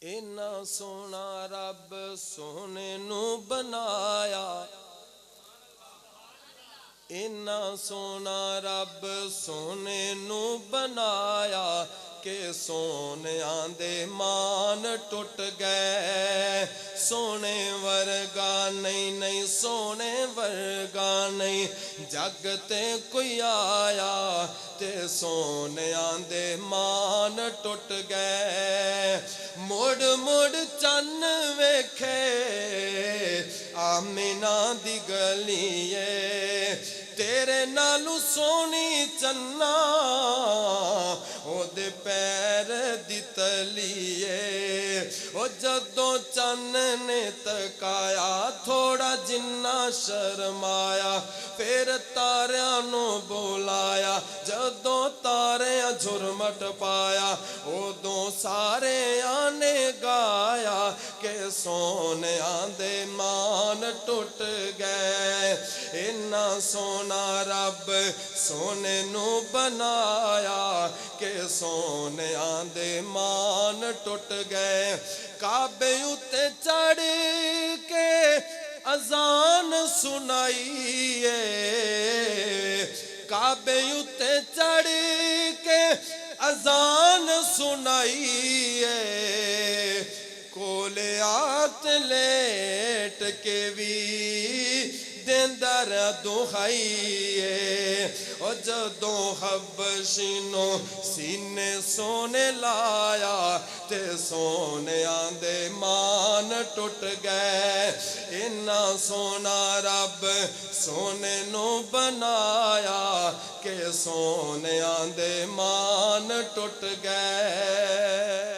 इन्ना सोना रब सोने नू बनाया, इन्ना सोना रब सोने नू बनाया कि सोनियां दे मान टुट गए। सोने वर्गा नहीं नहीं सोने वर्गा नहीं जग ते कोई आया ते सोनियां दे मान टुट गए। मुड़ मुड़ चन्न वेखे आमिना दी गलीए, तेरे नालू सोनी चन्ना ओदे पैर दी तलीए। ओ जदों चन्न ने तकाया थोड़ा जिन्ना शर्माया, फिर तारियां नू बुलाया, जदों तारियां झुरमट पाया उदों सारे आने गाया कि सोनियां दे मान टुट गए। इन्ना सोना रब सोने नू बनाया कि सोनियां दे मान टुट गए। काबे उते चढ़ के अजान सुनाइए, काबे उते चढ़ के अजान सुनाइए, कोले आत लेट के भी देंदर दुहाइए। और जदों हबशीनो सीने सोने लाया ते सोनियां दे मान टुट गए। इन्ना सोना रब सोने नू बनाया कि सोनियां दे मान टुट गए।